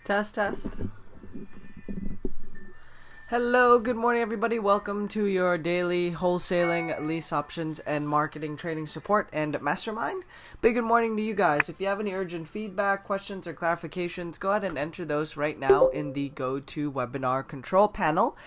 Test, test. Hello, good morning, everybody. Welcome to your daily wholesaling, lease options, and marketing training support and mastermind. Big good morning to you guys. If you have any urgent feedback, questions, or clarifications, go ahead and enter those right now in the GoToWebinar control panel.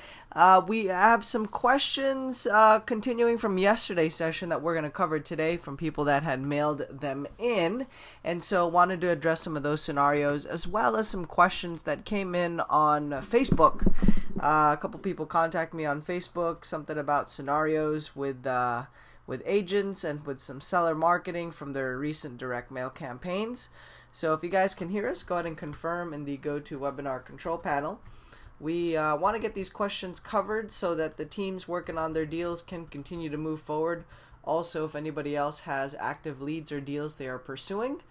We have some questions continuing from yesterday's session that we're going to cover today from people that had mailed them in. And so wanted to address some of those scenarios as well as some questions that came in on Facebook. A couple people contact me on Facebook, something about scenarios with agents and with some seller marketing from their recent direct mail campaigns. So if you guys can hear us, go ahead and confirm in the GoToWebinar control panel. We want to get these questions covered so that the teams working on their deals can continue to move forward. Also, if anybody else has active leads or deals they are pursuing,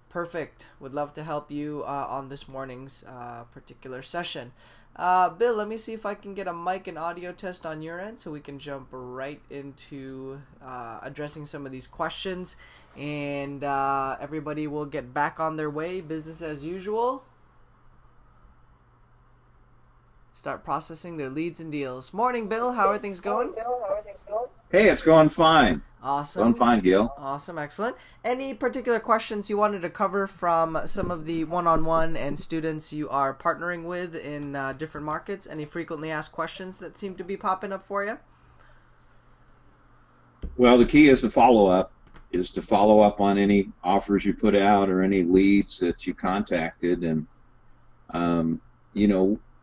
perfect. Would love to help you on this morning's particular session. Bill, let me see if I can get a mic and audio test on your end so we can jump right into addressing some of these questions, and everybody will get back on their way, business as usual. Start processing their leads and deals. Morning, Bill. How are things going? Hey, it's going fine. Awesome. Going fine, Gil. Awesome. Excellent. Any particular questions you wanted to cover from some of the one-on-one and students you are partnering with in different markets? Any frequently asked questions that seem to be popping up for you? Well, the key is to follow up on any offers you put out or any leads that you contacted. And,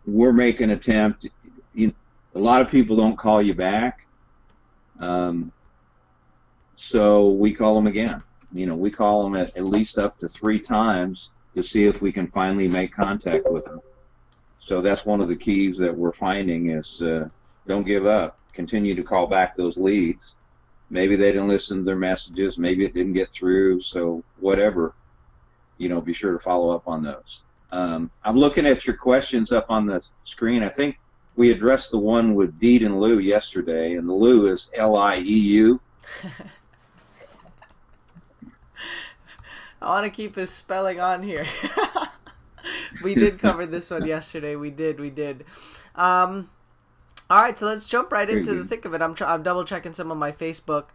we're making an attempt. A lot of people don't call you back. So we call them again. We call them at least up to 3 times to see if we can finally make contact with them. So that's one of the keys that we're finding is don't give up. Continue to call back those leads. Maybe they didn't listen to their messages. Maybe it didn't get through. So whatever, be sure to follow up on those. I'm looking at your questions up on the screen. I think we addressed the one with deed in lieu yesterday, and the lieu is L-I-E-U. I want to keep his spelling on here. We did cover this one yesterday. We did. All right, so let's jump right into the thick of it. I'm double checking some of my Facebook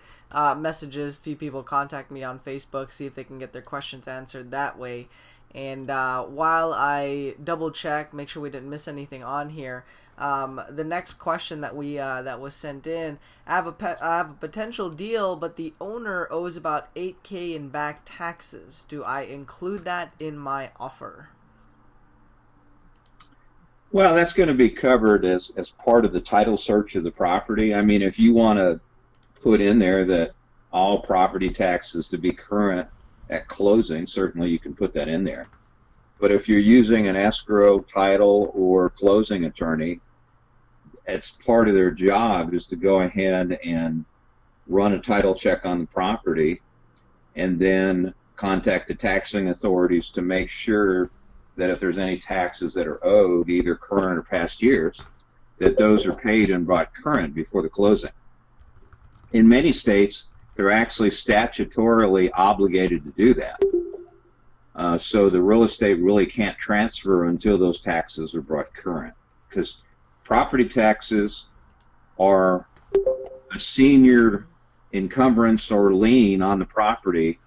messages. A few people contact me on Facebook, see if they can get their questions answered that way. And while I double check, make sure we didn't miss anything on here. The next question that that was sent in, I have a potential deal, but the owner owes about $8,000 in back taxes. Do I include that in my offer? Well, that's going to be covered as part of the title search of the property. I mean, if you want to put in there that all property taxes to be current at closing, certainly you can put that in there. But if you're using an escrow, title, or closing attorney, it's part of their job is to go ahead and run a title check on the property and then contact the taxing authorities to make sure that if there's any taxes that are owed, either current or past years, that those are paid and brought current before the closing. In many states, they're actually statutorily obligated to do that. So the real estate really can't transfer until those taxes are brought current, because property taxes are a senior encumbrance or lien on the property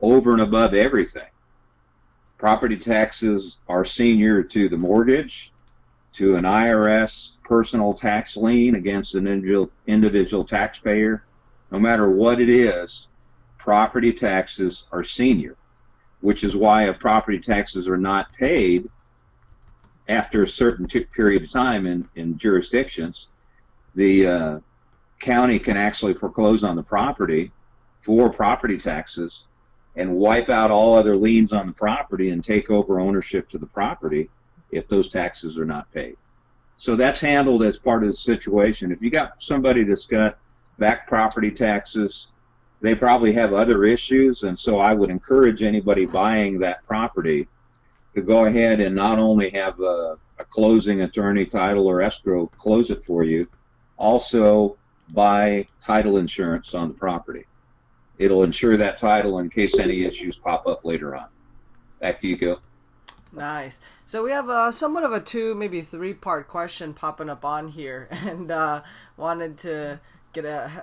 over and above everything. Property taxes are senior to the mortgage, to an IRS personal tax lien against an individual taxpayer. No matter what it is, property taxes are senior, which is why if property taxes are not paid after a certain period of time in jurisdictions, the county can actually foreclose on the property for property taxes and wipe out all other liens on the property and take over ownership to the property if those taxes are not paid. So that's handled as part of the situation. If you got somebody that's got back property taxes, they probably have other issues, and so I would encourage anybody buying that property to go ahead and not only have a closing attorney, title, or escrow close it for you, also buy title insurance on the property. It'll insure that title in case any issues pop up later on. Back to you, Gil. Nice. So we have somewhat of a two, maybe three-part question popping up on here, and wanted to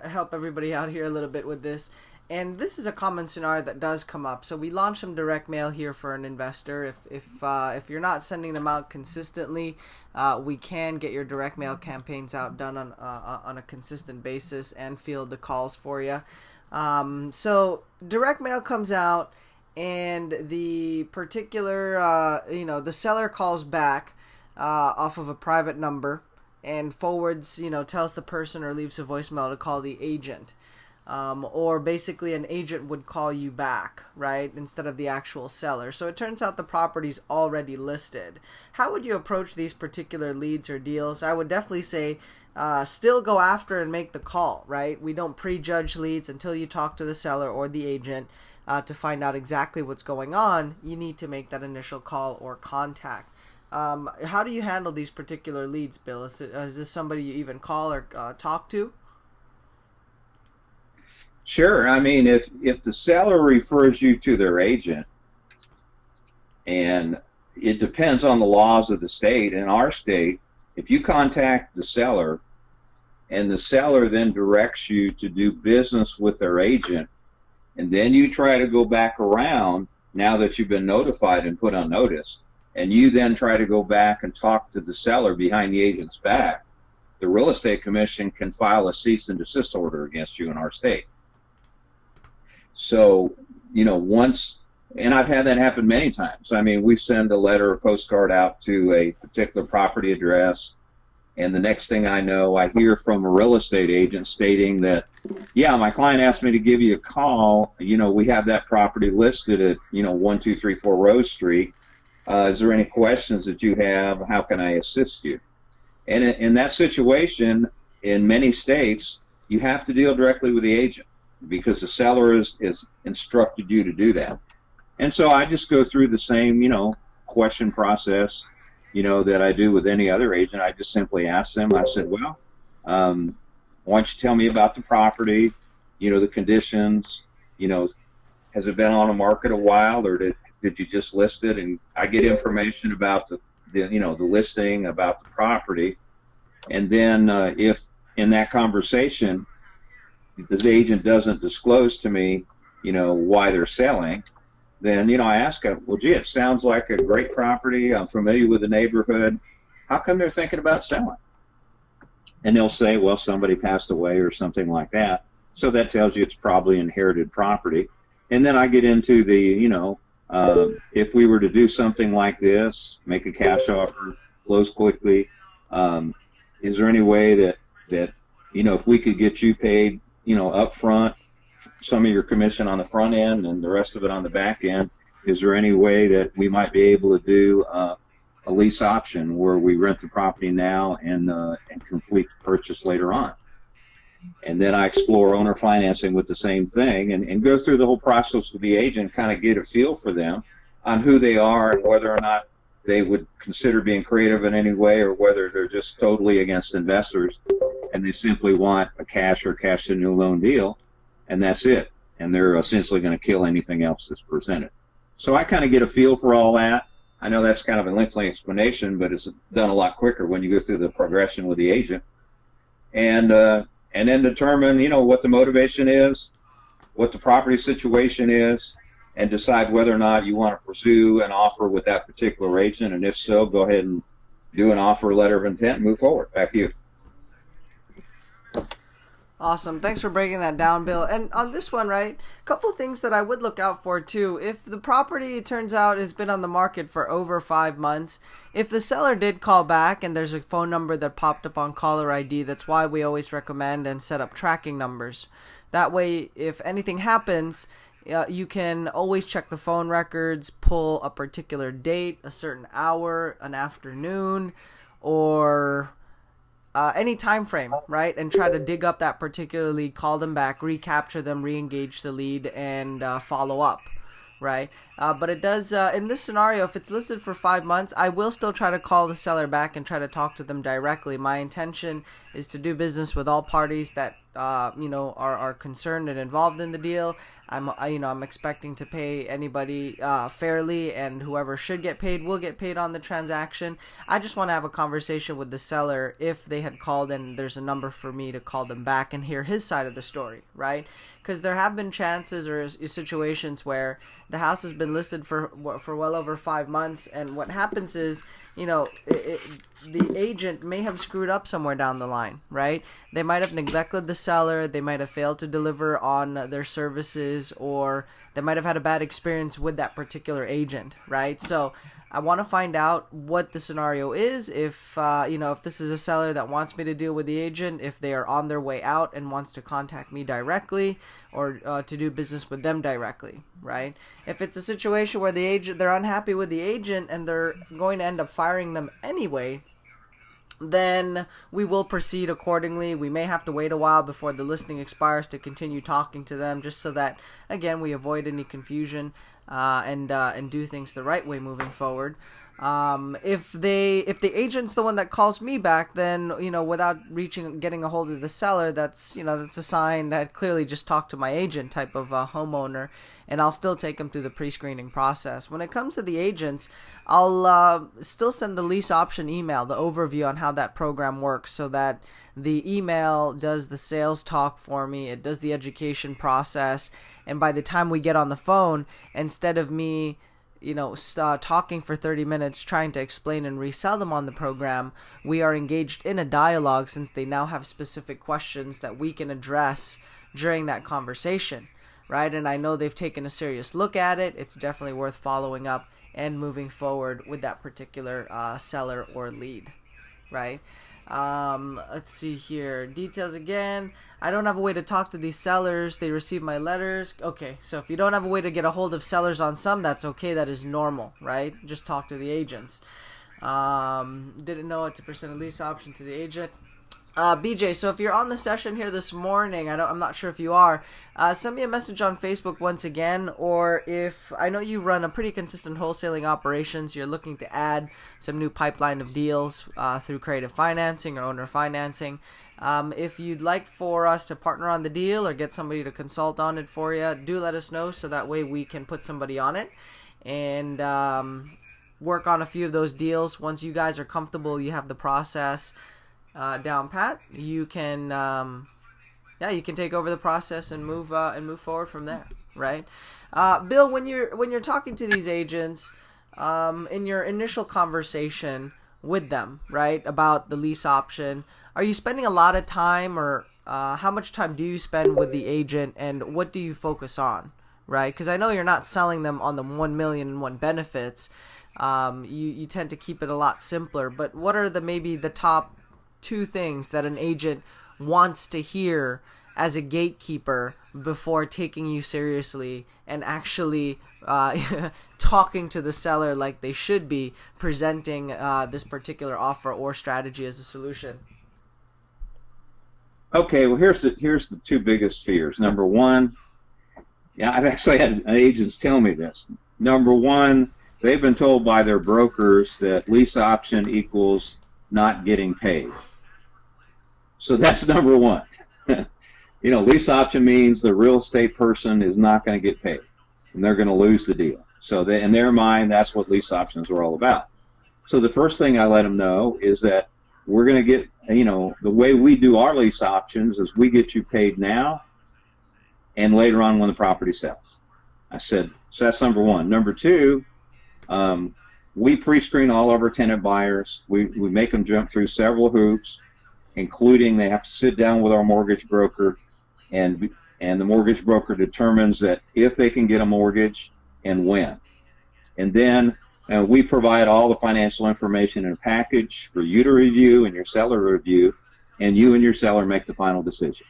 help everybody out here a little bit with this. And this is a common scenario that does come up. So we launched some direct mail here for an investor. If you're not sending them out consistently, we can get your direct mail campaigns out done on a consistent basis and field the calls for you. So direct mail comes out, and the particular the seller calls back off of a private number and forwards, tells the person or leaves a voicemail to call the agent. Or basically an agent would call you back, right, instead of the actual seller. So it turns out the property's already listed. How would you approach these particular leads or deals? I would definitely say still go after and make the call, right? We don't prejudge leads until you talk to the seller or the agent to find out exactly what's going on. You need to make that initial call or contact. How do you handle these particular leads, Bill? Is this somebody you even call or talk to? Sure. I mean, if the seller refers you to their agent, and it depends on the laws of the state. In our state, if you contact the seller and the seller then directs you to do business with their agent, and then you try to go back around now that you've been notified and put on notice, and you then try to go back and talk to the seller behind the agent's back, the real estate commission can file a cease and desist order against you in our state. So, once, and I've had that happen many times. I mean, we send a letter or postcard out to a particular property address, and the next thing I know, I hear from a real estate agent stating that, yeah, my client asked me to give you a call. We have that property listed at, 1234 Rose Street. Is there any questions that you have? How can I assist you? And in that situation, in many states, you have to deal directly with the agent, because the seller is instructed you to do that. And so I just go through the same, question process, that I do with any other agent. I just simply ask them, I said, well, why don't you tell me about the property, the conditions, has it been on the market a while, or did you just list it? And I get information about the listing, about the property. And then if in that conversation, the agent doesn't disclose to me, why they're selling, then, I ask them, well, gee, it sounds like a great property. I'm familiar with the neighborhood. How come they're thinking about selling? And they'll say, well, somebody passed away or something like that. So that tells you it's probably inherited property. And then I get into the, if we were to do something like this, make a cash offer, close quickly, is there any way that if we could get you paid, up front, some of your commission on the front end and the rest of it on the back end, is there any way that we might be able to do a lease option where we rent the property now and complete the purchase later on? And then I explore owner financing with the same thing and go through the whole process with the agent, kind of get a feel for them on who they are and whether or not they would consider being creative in any way, or whether they're just totally against investors and they simply want a cash or cash to new loan deal, and that's it. And they're essentially going to kill anything else that's presented. So I kind of get a feel for all that. I know that's kind of a lengthy explanation, but it's done a lot quicker when you go through the progression with the agent. And then determine, what the motivation is, what the property situation is, and decide whether or not you want to pursue an offer with that particular agent. And if so, go ahead and do an offer letter of intent and move forward. Back to you. Awesome. Thanks for breaking that down, Bill. And on this one, right, a couple of things that I would look out for too. If the property, it turns out, has been on the market for over 5 months, if the seller did call back and there's a phone number that popped up on caller ID, that's why we always recommend and set up tracking numbers. That way, if anything happens, you can always check the phone records, pull a particular date, a certain hour, an afternoon, or any time frame, right? And try to dig up that particular lead, call them back, recapture them, re-engage the lead, and follow up, right? But it does, in this scenario, if it's listed for 5 months, I will still try to call the seller back and try to talk to them directly. My intention is to do business with all parties that are concerned and involved in the deal. I'm expecting to pay anybody fairly, and whoever should get paid will get paid on the transaction. I just want to have a conversation with the seller if they had called, and there's a number for me to call them back and hear his side of the story, right? Because there have been chances or situations where the house has been listed for well over 5 months, and what happens is, the agent may have screwed up somewhere down the line, right? They might have neglected the seller, they might have failed to deliver on their services, or they might have had a bad experience with that particular agent, right? So I want to find out what the scenario is, if this is a seller that wants me to deal with the agent, if they are on their way out and wants to contact me directly, or to do business with them directly, right? If it's a situation where they're unhappy with the agent and they're going to end up firing them anyway, then we will proceed accordingly. We may have to wait a while before the listing expires to continue talking to them, just so that, again, we avoid any confusion and do things the right way moving forward. If the agent's the one that calls me back, then without getting a hold of the seller, that's a sign that clearly just talk to my agent type of homeowner, and I'll still take them through the pre-screening process. When it comes to the agents, I'll still send the lease option email, the overview on how that program works, so that the email does the sales talk for me, it does the education process, and by the time we get on the phone, instead of me talking for 30 minutes trying to explain and resell them on the program, we are engaged in a dialogue, since they now have specific questions that we can address during that conversation, right? And I know they've taken a serious look at it. It's definitely worth following up and moving forward with that particular seller or lead, right? Let's see here. Details again. I don't have a way to talk to these sellers. They receive my letters. Okay, so if you don't have a way to get a hold of sellers on some, that's okay. That is normal, right? Just talk to the agents. Didn't know it's a percent of lease option to the agent. BJ, so if you're on the session here this morning, I'm not sure if you are, send me a message on Facebook once again, or if I know you run a pretty consistent wholesaling operations, you're looking to add some new pipeline of deals through creative financing or owner financing. If you'd like for us to partner on the deal or get somebody to consult on it for you, do let us know, so that way we can put somebody on it and work on a few of those deals. Once you guys are comfortable, you have the process down pat, you can take over the process and move forward from there, right? Bill, when you're talking to these agents, in your initial conversation with them, right, about the lease option, are you spending a lot of time, or how much time do you spend with the agent, and what do you focus on, right? Because I know you're not selling them on the 1,000,001 benefits. You tend to keep it a lot simpler, but what are maybe the top 2 things that an agent wants to hear as a gatekeeper before taking you seriously and actually talking to the seller like they should be, presenting this particular offer or strategy as a solution? Okay, well, here's the 2 biggest fears. Number 1, I've actually had agents tell me this. Number 1, they've been told by their brokers that lease option equals not getting paid. So that's number 1. Lease option means the real estate person is not going to get paid, and they're going to lose the deal. So in their mind, that's what lease options are all about. So the first thing I let them know is that we're going to get, the way we do our lease options is we get you paid now and later on when the property sells. I said, so that's number 1. Number 2, we pre-screen all of our tenant buyers. We make them jump through several hoops, including they have to sit down with our mortgage broker, and the mortgage broker determines that if they can get a mortgage and when. And then we provide all the financial information in a package for you to review and your seller to review, and you and your seller make the final decision.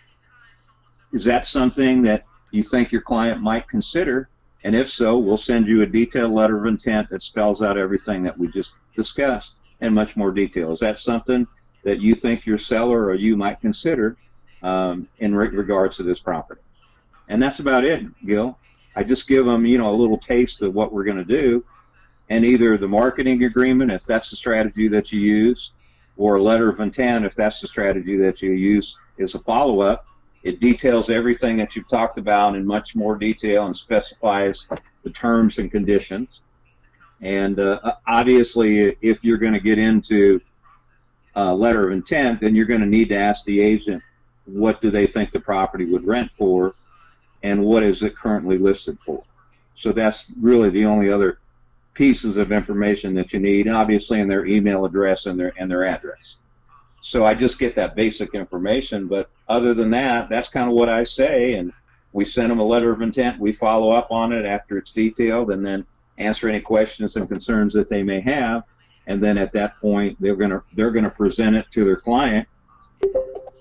Is that something that you think your client might consider? And if so, we'll send you a detailed letter of intent that spells out everything that we just discussed in much more detail. Is that something that you think your seller or you might consider in regards to this property? And that's about it, Gil. I just give them, a little taste of what we're going to do, and either the marketing agreement, if that's the strategy that you use, or a letter of intent, if that's the strategy that you use, is a follow-up. It details everything that you've talked about in much more detail and specifies the terms and conditions. And obviously, if you're going to get into a letter of intent, then you're going to need to ask the agent, what do they think the property would rent for, and what is it currently listed for. So that's really the only other pieces of information that you need, obviously, in their email address and their address. So I just get that basic information, but other than that, that's kind of what I say, and we send them a letter of intent. We follow up on it after it's detailed, and then answer any questions and concerns that they may have, and then at that point they're gonna present it to their client.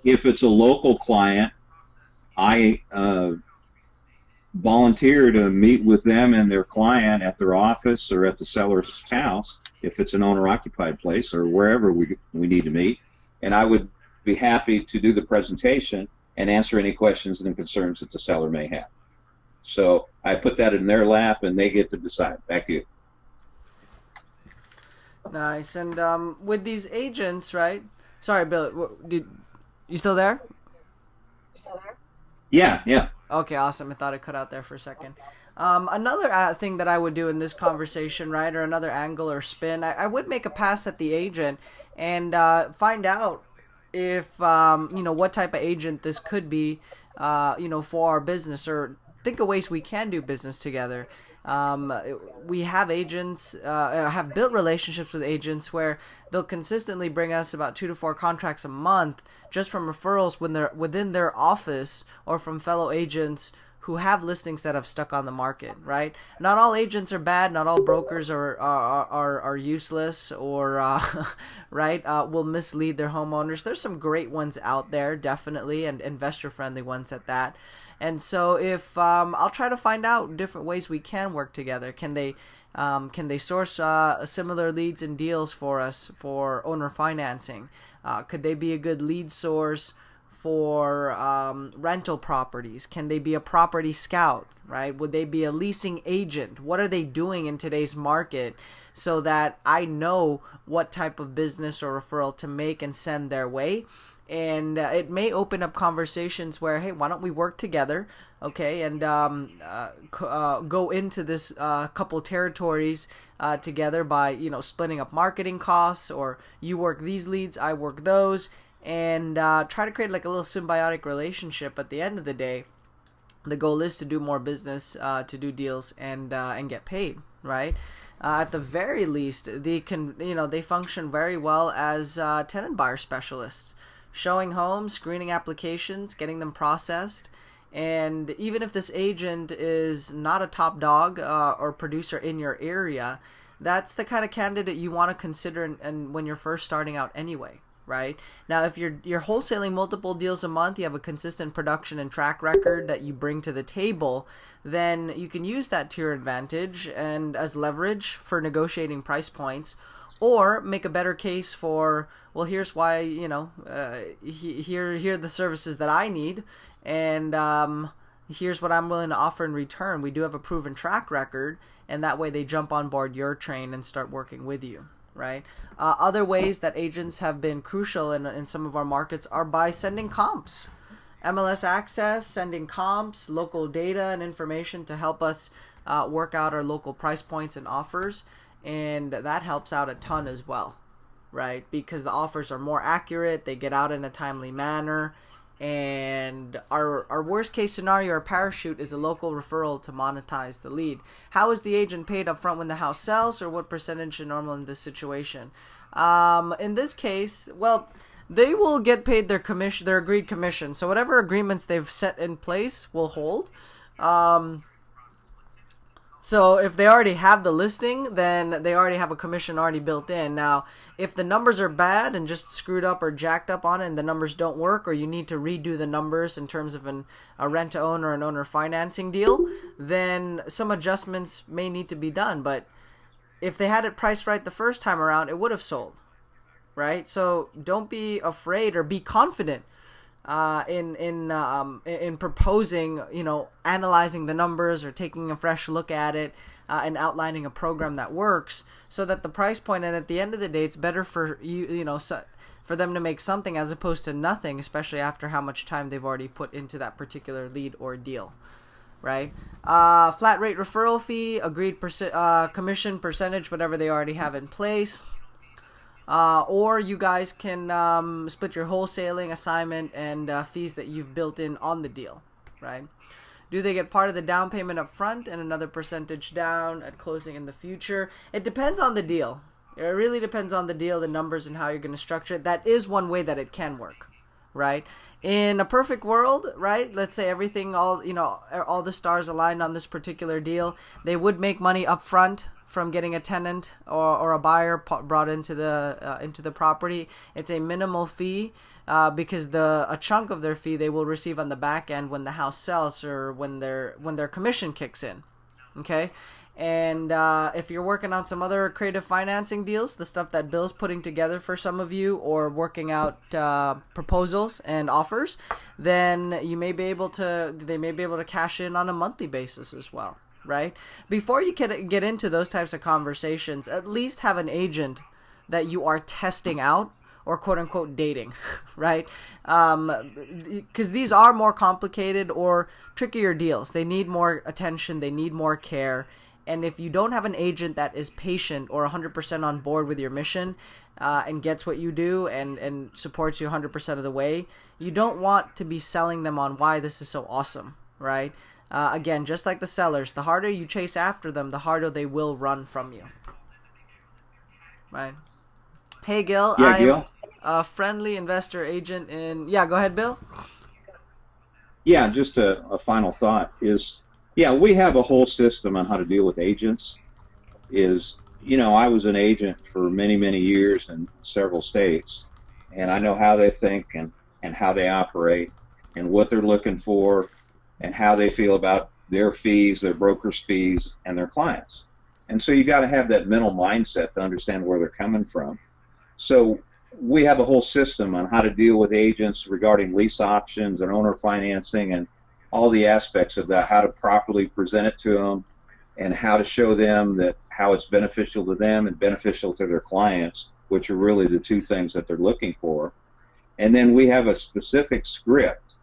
If it's a local client, I volunteer to meet with them and their client at their office or at the seller's house if it's an owner-occupied place or wherever we need to meet, and I would be happy to do the presentation and answer any questions and concerns that the seller may have. So I put that in their lap and they get to decide. Back to you. Nice. And with these agents, right? Sorry, Bill, you still there? Yeah. Okay, awesome. I thought it cut out there for a second. Another thing that I would do in this conversation, right, or another angle or spin, I would make a pass at the agent and find out if, what type of agent this could be, for our business, or think of ways we can do business together. We have agents, have built relationships with agents where they'll consistently bring us about 2 to 4 contracts a month just from referrals when they're within their office or from fellow agents who have listings that have stuck on the market, right? Not all agents are bad. Not all brokers are useless or, right, will mislead their homeowners. There's some great ones out there, definitely, and investor-friendly ones at that. And so if I'll try to find out different ways we can work together. Can they source similar leads and deals for us for owner financing? Could they be a good lead source for rental properties? Can they be a property scout, right? Would they be a leasing agent? What are they doing in today's market so that I know what type of business or referral to make and send their way? And it may open up conversations where, hey, why don't we work together, okay, and go into this couple territories together by, splitting up marketing costs, or you work these leads, I work those, and try to create like a little symbiotic relationship. At the end of the day, the goal is to do more business, to do deals, and get paid, right? At the very least, they function very well as tenant buyer specialists, showing homes, screening applications, getting them processed. And even if this agent is not a top dog or producer in your area, that's the kind of candidate you want to consider and when you're first starting out anyway, right? Now, if you're wholesaling multiple deals a month, you have a consistent production and track record that you bring to the table, then you can use that to your advantage and as leverage for negotiating price points, or make a better case for, well, here's why, here are the services that I need, and here's what I'm willing to offer in return. We do have a proven track record, and that way they jump on board your train and start working with you, right? Other ways that agents have been crucial in some of our markets are by sending comps. MLS access, sending comps, local data and information to help us work out our local price points and offers. And that helps out a ton as well, right? Because the offers are more accurate, they get out in a timely manner, and our worst case scenario or parachute is a local referral to monetize the lead. How is the agent paid up front when the house sells, or what percentage is normal in this situation? In this case, well, they will get paid their commission, their agreed commission. So whatever agreements they've set in place will hold. So if they already have the listing, then they already have a commission already built in. Now, if the numbers are bad and just screwed up or jacked up on it and the numbers don't work, or you need to redo the numbers in terms of a rent-to-own or an owner financing deal, then some adjustments may need to be done. But if they had it priced right the first time around, it would have sold, right? So don't be afraid, or be confident in proposing, analyzing the numbers or taking a fresh look at it, and outlining a program that works, so that the price point, and at the end of the day, it's better for you, for them to make something as opposed to nothing, especially after how much time they've already put into that particular lead or deal, right? Flat rate referral fee, agreed commission percentage, whatever they already have in place. Or you guys can split your wholesaling assignment and fees that you've built in on the deal, right? Do they get part of the down payment up front and another percentage down at closing in the future? It depends on the deal. It really depends on the deal, the numbers, and how you're going to structure it. That is one way that it can work, right? In a perfect world, right? Let's say everything, all the stars aligned on this particular deal, they would make money up front from getting a tenant or a buyer brought into the property. It's a minimal fee because a chunk of their fee they will receive on the back end when the house sells or when their commission kicks in. Okay, and if you're working on some other creative financing deals, the stuff that Bill's putting together for some of you, or working out proposals and offers, then they may be able to cash in on a monthly basis as well. Right? Before you can get into those types of conversations, at least have an agent that you are testing out or quote unquote dating, right? Because these are more complicated or trickier deals. They need more attention. They need more care. And if you don't have an agent that is patient or 100% on board with your mission and gets what you do and supports you 100% of the way, you don't want to be selling them on why this is so awesome, right? Again, just like the sellers, the harder you chase after them, the harder they will run from you. Right? Hey, Gil. Yeah, I'm Gil. a friendly investor agent in... Yeah, go ahead, Bill. Yeah, just a final thought is, yeah, we have a whole system on how to deal with agents. I was an agent for many, many years in several states, and I know how they think and how they operate and what they're looking for, and how they feel about their fees, their broker's fees, and their clients. And so you got to have that mental mindset to understand where they're coming from. So we have a whole system on how to deal with agents regarding lease options and owner financing and all the aspects of that, how to properly present it to them, and how to show them that how it's beneficial to them and beneficial to their clients, which are really the two things that they're looking for. And then we have a specific script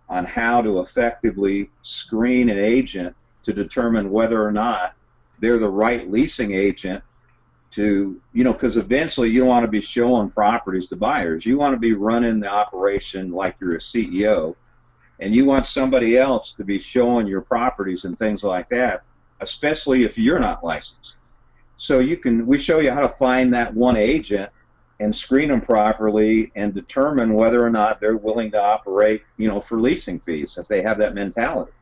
on how to effectively screen an agent to determine whether or not they're the right leasing agent to, because eventually you don't want to be showing properties to buyers. You want to be running the operation like you're a CEO, and you want somebody else to be showing your properties and things like that, especially if you're not licensed. So we show you how to find that one agent and screen them properly and determine whether or not they're willing to operate, for leasing fees, if they have that mentality.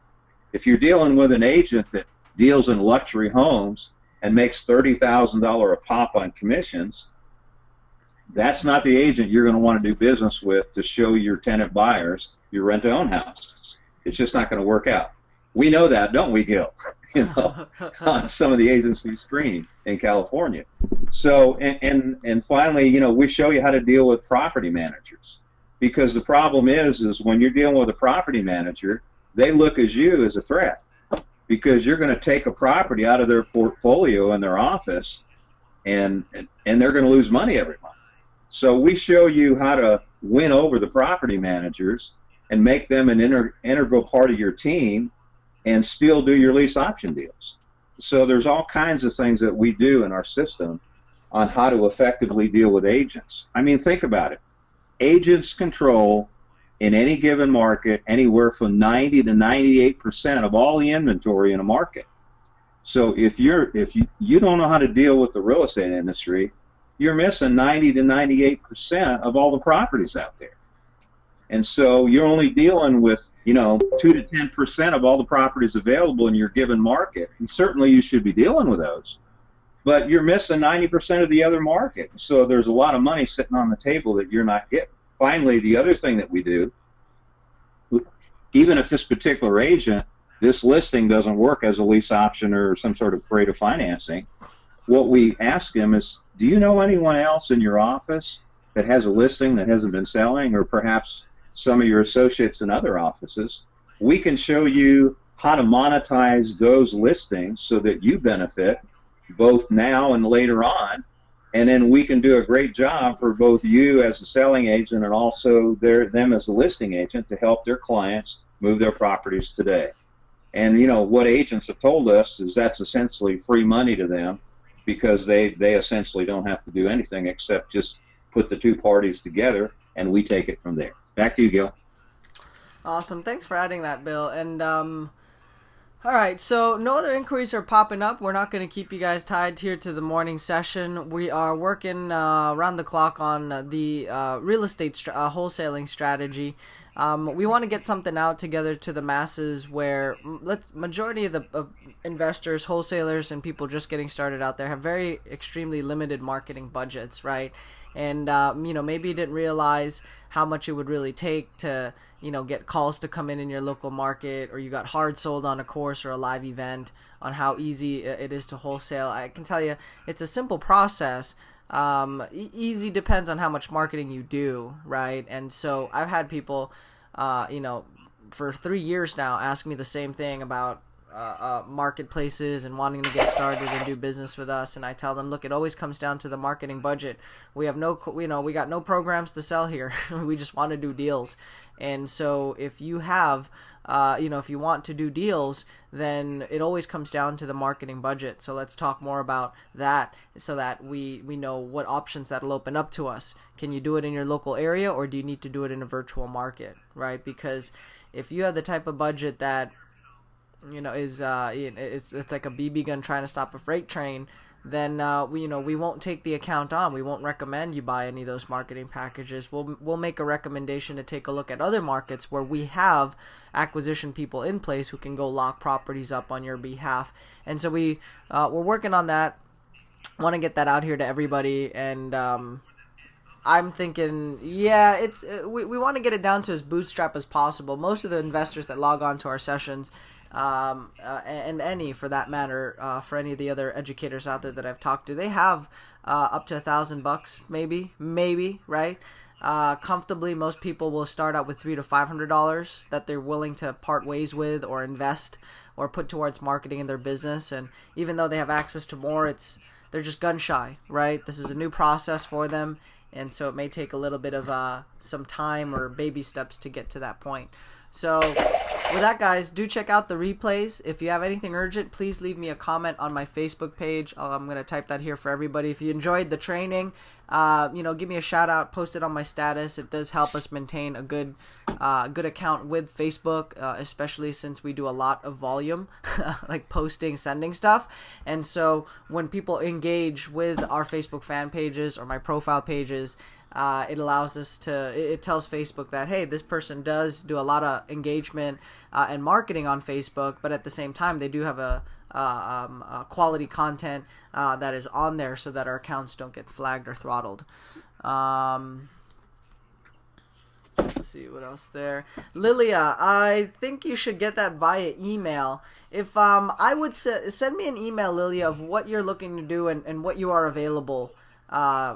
If you're dealing with an agent that deals in luxury homes and makes $30,000 a pop on commissions, that's not the agent you're going to want to do business with to show your tenant buyers your rent-to-own houses. It's just not going to work out. We know that, don't we, Gil? On some of the agents we screen in California. So, and finally, we show you how to deal with property managers, because the problem is when you're dealing with a property manager, they look at you as a threat, because you're going to take a property out of their portfolio in their office, and they're going to lose money every month. So we show you how to win over the property managers and make them an integral part of your team, and still do your lease option deals. So there's all kinds of things that we do in our system on how to effectively deal with agents. I mean, think about it. Agents control, in any given market, anywhere from 90 to 98% of all the inventory in a market. So if you don't know how to deal with the real estate industry, you're missing 90 to 98% of all the properties out there. And so you're only dealing with, 2 to 10% of all the properties available in your given market. And certainly you should be dealing with those. But you're missing 90% of the other market. So there's a lot of money sitting on the table that you're not getting. Finally, the other thing that we do, even if this particular agent, this listing doesn't work as a lease option or some sort of creative financing, what we ask him is, do you know anyone else in your office that has a listing that hasn't been selling, or perhaps some of your associates in other offices? We can show you how to monetize those listings so that you benefit both now and later on, and then we can do a great job for both you as a selling agent and also them as a listing agent to help their clients move their properties today. And what agents have told us is that's essentially free money to them, because they essentially don't have to do anything except just put the two parties together, and we take it from there. Back to you, Gil. Awesome. Thanks for adding that, Bill. And all right, so no other inquiries are popping up. We're not going to keep you guys tied here to the morning session. We are working around the clock on the real estate wholesaling strategy. We want to get something out together to the masses where majority of the investors, wholesalers, and people just getting started out there have very extremely limited marketing budgets, right? And maybe you didn't realize how much it would really take to get calls to come in your local market, or you got hard sold on a course or a live event on how easy it is to wholesale. I can tell you it's a simple process. Easy depends on how much marketing you do, right? And so I've had people for 3 years now ask me the same thing about marketplaces and wanting to get started and do business with us, and I tell them, look, it always comes down to the marketing budget. We have we got no programs to sell here. We just want to do deals. And so if you have if you want to do deals, then it always comes down to the marketing budget. So let's talk more about that so that we know what options that'll open up to us. Can you do it in your local area, or do you need to do it in a virtual market, right? Because if you have the type of budget that is it's like a BB gun trying to stop a freight train, then we won't take the account on. We won't recommend you buy any of those marketing packages. We'll make a recommendation to take a look at other markets where we have acquisition people in place who can go lock properties up on your behalf. And so we're working on that. Want to get that out here to everybody, and I'm thinking, we want to get it down to as bootstrap as possible. Most of the investors that log on to our sessions, and any for that matter, for any of the other educators out there that I've talked to, they have up to $1,000, maybe, right? Comfortably, most people will start out with $300 to $500 that they're willing to part ways with, or invest, or put towards marketing in their business. And even though they have access to more, they're just gun shy, right? This is a new process for them, and so it may take a little bit of some time or baby steps to get to that point. So with that, guys, do check out the replays. If you have anything urgent, please leave me a comment on my Facebook page. I'm going to type that here for everybody. If you enjoyed the training, give me a shout out, post it on my status. It does help us maintain a good account with Facebook, especially since we do a lot of volume, like posting, sending stuff. And so when people engage with our Facebook fan pages or my profile pages, it allows us it tells Facebook that, hey, this person does do a lot of engagement and marketing on Facebook, but at the same time they do have a quality content that is on there, so that our accounts don't get flagged or throttled. Let's see what else there. Lilia, I think you should get that via email. If I would send me an email, Lilia, of what you're looking to do and what you are available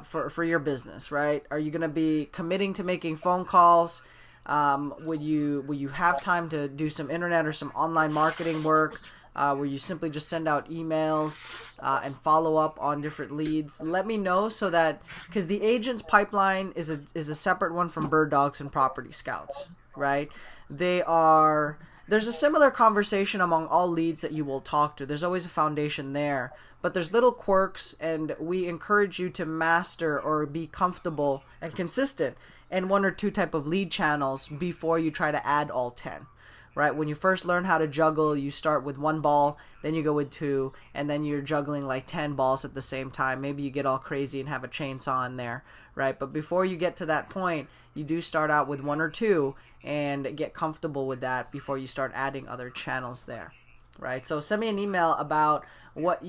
for your business, right? Are you going to be committing to making phone calls? Will you have time to do some internet or some online marketing work? Where you simply just send out emails and follow up on different leads? Let me know, so that, because the agent's pipeline is a separate one from Bird Dogs and Property Scouts, right? There's a similar conversation among all leads that you will talk to. There's always a foundation there, but there's little quirks, and we encourage you to master or be comfortable and consistent in one or two type of lead channels before you try to add all 10. Right? When you first learn how to juggle, you start with one ball, then you go with two, and then you're juggling like 10 balls at the same time. Maybe you get all crazy and have a chainsaw in there, right? But before you get to that point, you do start out with one or two and get comfortable with that before you start adding other channels there, right? So send me an email about what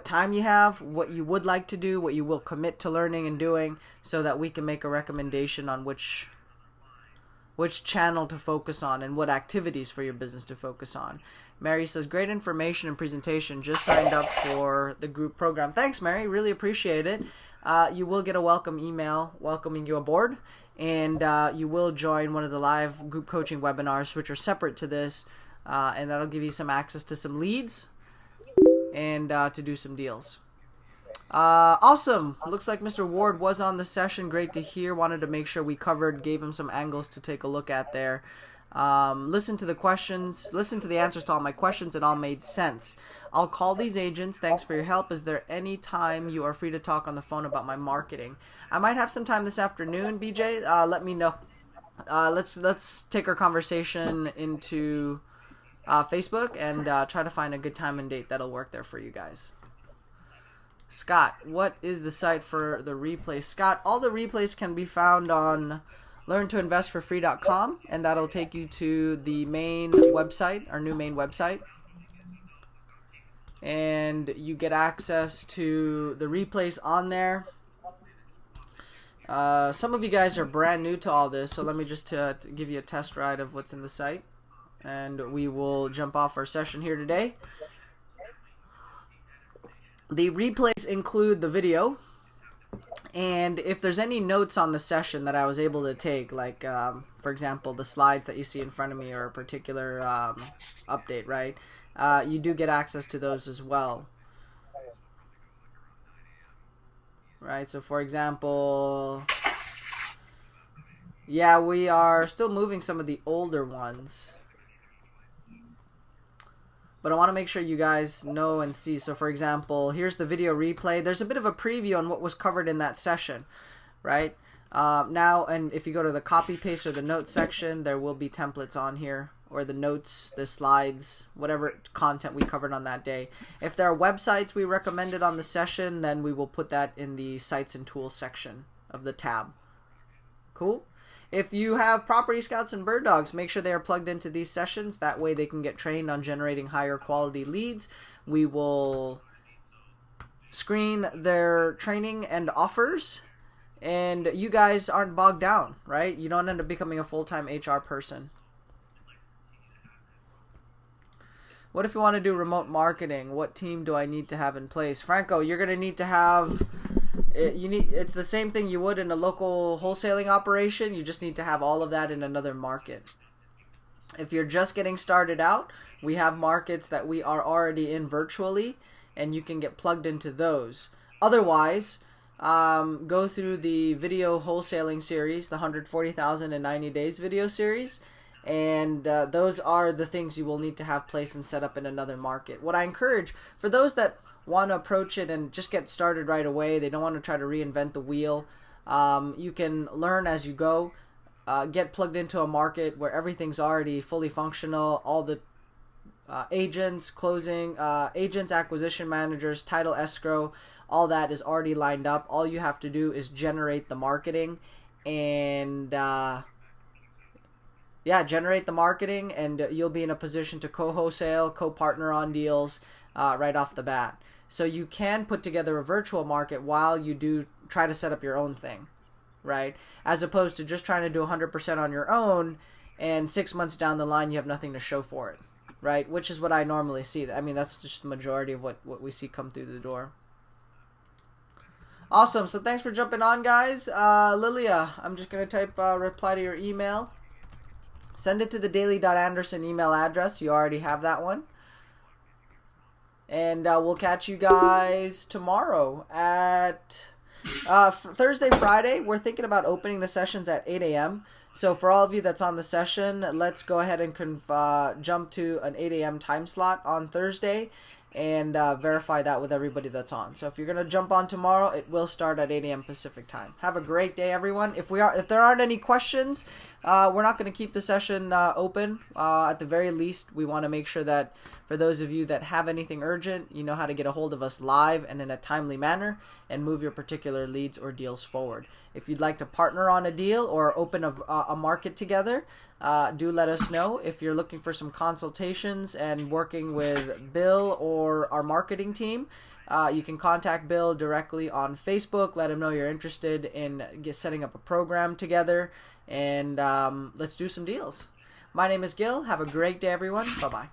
time you have, what you would like to do, what you will commit to learning and doing, so that we can make a recommendation on which channel to focus on and what activities for your business to focus on. Mary says, great information and presentation. Just signed up for the group program. Thanks, Mary. Really appreciate it. You will get a welcome email welcoming you aboard, and you will join one of the live group coaching webinars, which are separate to this, and that'll give you some access to some leads and to do some deals. Awesome. Looks like Mr. Ward was on the session. Great to hear. Wanted to make sure we gave him some angles to take a look at there. Listen to the questions, listen to the answers to all my questions. It all made sense. I'll call these agents. Thanks for your help. Is there any time you are free to talk on the phone about my marketing? I might have some time this afternoon, BJ. Let me know. Let's take our conversation into Facebook and try to find a good time and date that'll work there for you guys. Scott, what is the site for the replays? Scott, all the replays can be found on learntoinvestforfree.com, and that'll take you to the main website, our new main website. And you get access to the replays on there. Some of you guys are brand new to all this, so let me just give you a test ride of what's in the site. And we will jump off our session here today. The replays include the video, and if there's any notes on the session that I was able to take, like for example the slides that you see in front of me or a particular update, right? You do get access to those as well, right? So for example, yeah, we are still moving some of the older ones, but I want to make sure you guys know and see. So for example, here's the video replay. There's a bit of a preview on what was covered in that session, right? Now, and if you go to the copy paste or the notes section, there will be templates on here, or the notes, the slides, whatever content we covered on that day. If there are websites we recommended on the session, then we will put that in the sites and tools section of the tab. Cool? If you have property scouts and bird dogs, make sure they are plugged into these sessions. That way they can get trained on generating higher quality leads. We will screen their training and offers, and you guys aren't bogged down, right? You don't end up becoming a full-time HR person. What if you want to do remote marketing? What team do I need to have in place? Franco, you're going to need to have... It's the same thing you would in a local wholesaling operation. You just need to have all of that in another market. If you're just getting started out, we have markets that we are already in virtually, and you can get plugged into those. Otherwise, go through the video wholesaling series, the 140,000 in 90 days video series, and those are the things you will need to have placed and set up in another market. What I encourage for those that want to approach it and just get started right away, they don't want to try to reinvent the wheel, you can learn as you go. Get plugged into a market where everything's already fully functional. All the agents, acquisition managers, title escrow, all that is already lined up. All you have to do is generate the marketing and generate the marketing, and you'll be in a position to co-wholesale, co-partner on deals right off the bat. So you can put together a virtual market while you do try to set up your own thing, right? As opposed to just trying to do 100% on your own, and 6 months down the line you have nothing to show for it, right? Which is what I normally see. I mean, that's just the majority of what we see come through the door. Awesome. So thanks for jumping on, guys. Lilia, I'm just going to type reply to your email. Send it to the daily.anderson email address. You already have that one. And we'll catch you guys tomorrow at Thursday, Friday. We're thinking about opening the sessions at 8 a.m. So for all of you that's on the session, let's go ahead and jump to an 8 a.m. time slot on Thursday and verify that with everybody that's on. So if you're going to jump on tomorrow, it will start at 8 a.m. Pacific time. Have a great day, everyone. If there aren't any questions, we're not going to keep the session open. At the very least, we want to make sure that for those of you that have anything urgent, you know how to get a hold of us live and in a timely manner and move your particular leads or deals forward. If you'd like to partner on a deal or open a market together, do let us know. If you're looking for some consultations and working with Bill or our marketing team, you can contact Bill directly on Facebook. Let him know you're interested in setting up a program together, and let's do some deals. My name is Gil. Have a great day, everyone. Bye-bye.